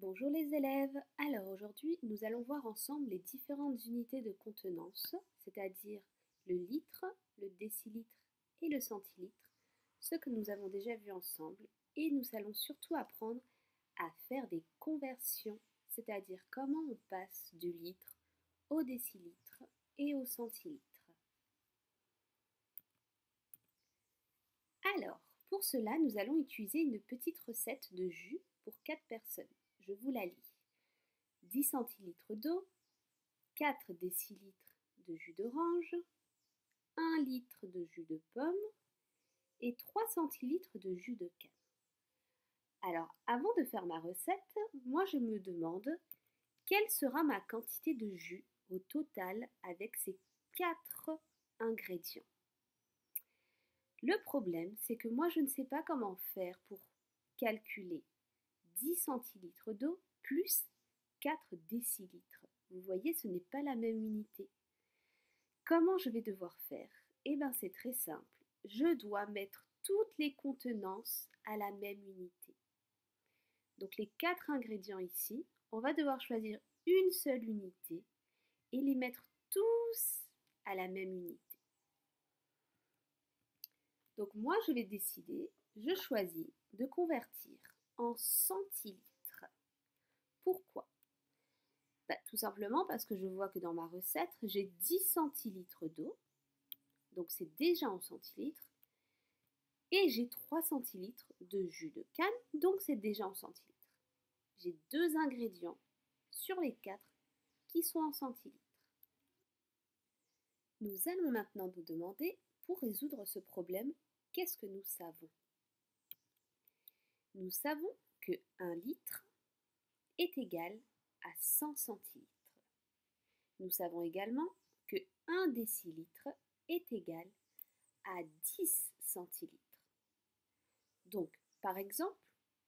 Bonjour les élèves. Alors aujourd'hui, nous allons voir ensemble les différentes unités de contenance, c'est-à-dire le litre, le décilitre et le centilitre, ce que nous avons déjà vu ensemble, et nous allons surtout apprendre à faire des conversions, c'est-à-dire comment on passe du litre au décilitre et au centilitre. Alors, pour cela, nous allons utiliser une petite recette de jus pour 4 personnes. Je vous la lis. 10 centilitres d'eau, 4 décilitres de jus d'orange, 1 litre de jus de pomme et 3 centilitres de jus de canne. Alors, avant de faire ma recette, moi je me demande quelle sera ma quantité de jus au total avec ces 4 ingrédients. Le problème, c'est que moi je ne sais pas comment faire pour calculer 10 centilitres d'eau plus 4 décilitres. Vous voyez, ce n'est pas la même unité. Comment je vais devoir faire? Eh bien, c'est très simple. Je dois mettre toutes les contenances à la même unité. Donc les 4 ingrédients ici, on va devoir choisir une seule unité et les mettre tous à la même unité. Donc moi, je vais décider, je choisis de convertir en centilitres. Pourquoi? Tout simplement parce que je vois que dans ma recette, j'ai 10 centilitres d'eau, donc c'est déjà en centilitres, et j'ai 3 centilitres de jus de canne, donc c'est déjà en centilitres. J'ai 2 ingrédients sur les 4 qui sont en centilitres. Nous allons maintenant nous demander, pour résoudre ce problème, qu'est-ce que nous savons? Nous savons que 1 litre est égal à 100 centilitres. Nous savons également que 1 décilitre est égal à 10 centilitres. Donc, par exemple,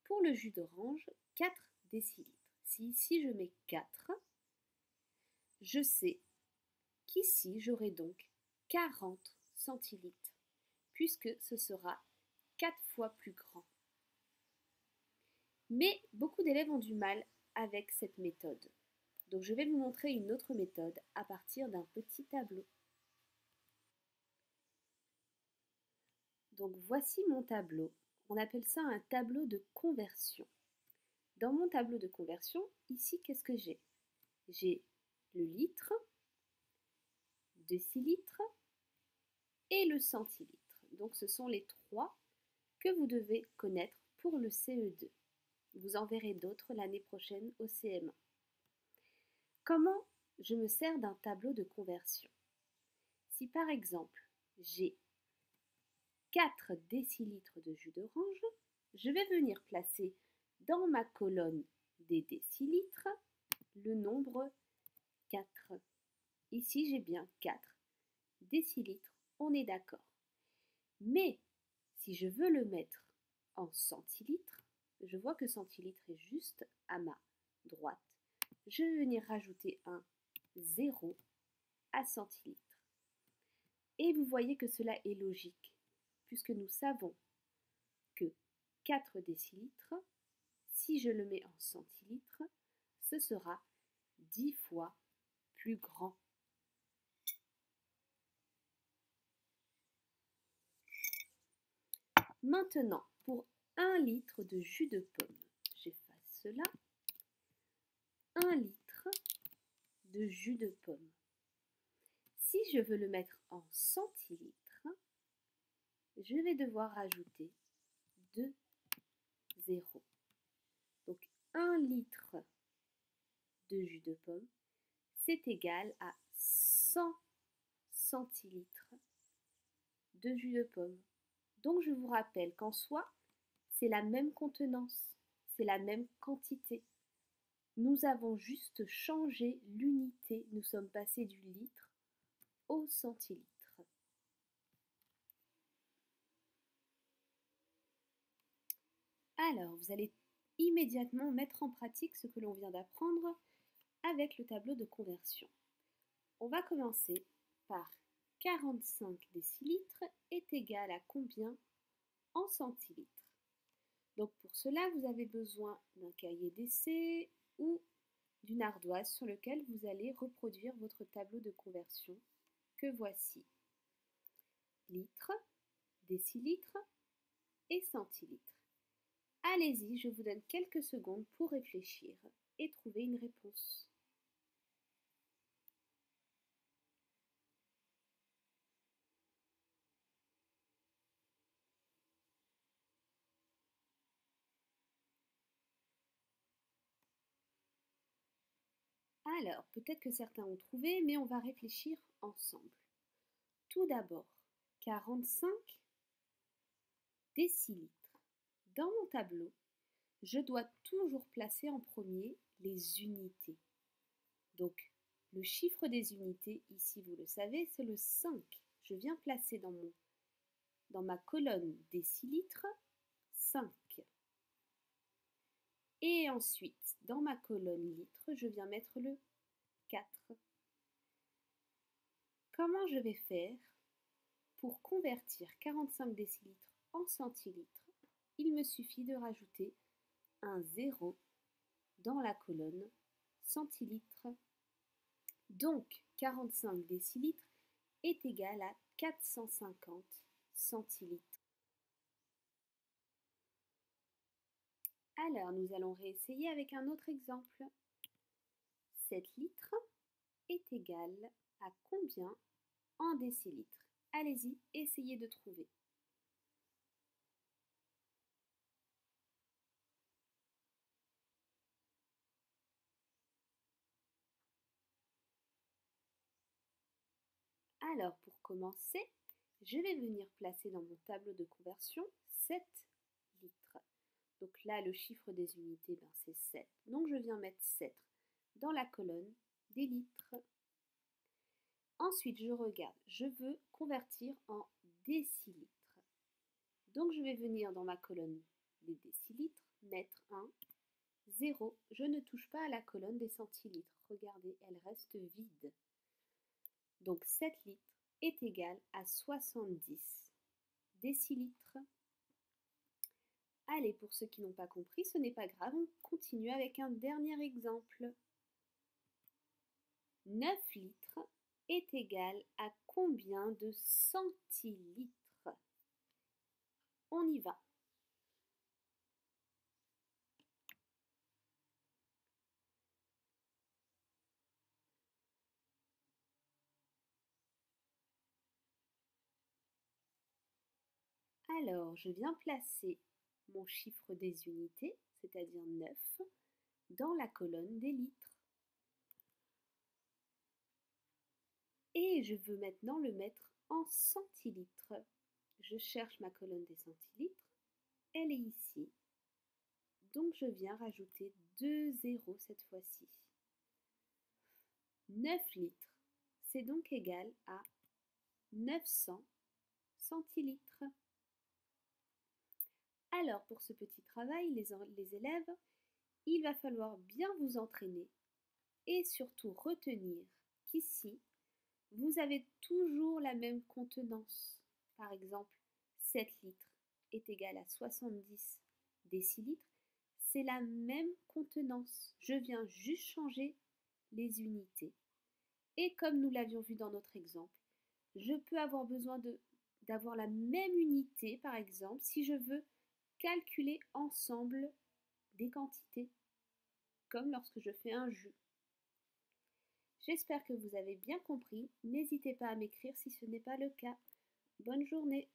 pour le jus d'orange, 4 décilitres. Si ici je mets 4, je sais qu'ici j'aurai donc 40 centilitres, puisque ce sera 4 fois plus grand. Mais beaucoup d'élèves ont du mal avec cette méthode. Donc je vais vous montrer une autre méthode à partir d'un petit tableau. Donc voici mon tableau. On appelle ça un tableau de conversion. Dans mon tableau de conversion, ici, qu'est-ce que j'ai? J'ai le litre, décilitre et le centilitre. Donc ce sont les 3 que vous devez connaître pour le CE2. Vous en verrez d'autres l'année prochaine au CM1. Comment je me sers d'un tableau de conversion? Si par exemple j'ai 4 décilitres de jus d'orange, je vais venir placer dans ma colonne des décilitres le nombre 4. Ici, j'ai bien 4 décilitres, on est d'accord. Mais si je veux le mettre en centilitres, je vois que centilitres est juste à ma droite. Je vais venir rajouter un 0 à centilitres. Et vous voyez que cela est logique, puisque nous savons que 4 décilitres, si je le mets en centilitres, ce sera 10 fois plus grand. Maintenant, pour 1 litre de jus de pomme, j'efface cela. 1 litre de jus de pomme. Si je veux le mettre en centilitres, je vais devoir rajouter 2 zéros. Donc 1 litre de jus de pomme, c'est égal à 100 centilitres de jus de pomme. Donc je vous rappelle qu'en soi, c'est la même contenance, c'est la même quantité. Nous avons juste changé l'unité, nous sommes passés du litre au centilitre. Alors, vous allez immédiatement mettre en pratique ce que l'on vient d'apprendre avec le tableau de conversion. On va commencer par 45 décilitres est égal à combien en centilitres? Donc pour cela, vous avez besoin d'un cahier d'essai ou d'une ardoise sur lequel vous allez reproduire votre tableau de conversion que voici. Litres, décilitres et centilitres. Allez-y, je vous donne quelques secondes pour réfléchir et trouver une réponse. Alors, peut-être que certains ont trouvé, mais on va réfléchir ensemble. Tout d'abord, 45 décilitres. Dans mon tableau, je dois toujours placer en premier les unités. Donc, le chiffre des unités, ici vous le savez, c'est le 5. Je viens placer dans ma colonne décilitres 5. Et ensuite, dans ma colonne litres, je viens mettre le 4. Comment je vais faire pour convertir 45 décilitres en centilitres? Il me suffit de rajouter un 0 dans la colonne centilitres. Donc, 45 décilitres est égal à 450 centilitres. Alors, nous allons réessayer avec un autre exemple. 7 litres est égal à combien en décilitres? Allez-y, essayez de trouver. Alors, pour commencer, je vais venir placer dans mon tableau de conversion 7 litres. Donc là, le chiffre des unités, c'est 7. Donc je viens mettre 7 dans la colonne des litres. Ensuite, je regarde, je veux convertir en décilitres. Donc je vais venir dans ma colonne des décilitres, mettre un 0. Je ne touche pas à la colonne des centilitres. Regardez, elle reste vide. Donc 7 litres est égal à 70 décilitres. Allez, pour ceux qui n'ont pas compris, ce n'est pas grave, on continue avec un dernier exemple. 9 litres est égal à combien de centilitres? On y va. Alors, je viens placer mon chiffre des unités, c'est-à-dire 9, dans la colonne des litres. Et je veux maintenant le mettre en centilitres. Je cherche ma colonne des centilitres. Elle est ici. Donc je viens rajouter 2 zéros cette fois-ci. 9 litres, c'est donc égal à 900 centilitres. Alors pour ce petit travail, les élèves, il va falloir bien vous entraîner et surtout retenir qu'ici, vous avez toujours la même contenance. Par exemple, 7 litres est égal à 70 décilitres. C'est la même contenance. Je viens juste changer les unités. Et comme nous l'avions vu dans notre exemple, je peux avoir besoin d'avoir la même unité, par exemple, si je veux calculer ensemble des quantités, comme lorsque je fais un jus. J'espère que vous avez bien compris. N'hésitez pas à m'écrire si ce n'est pas le cas. Bonne journée!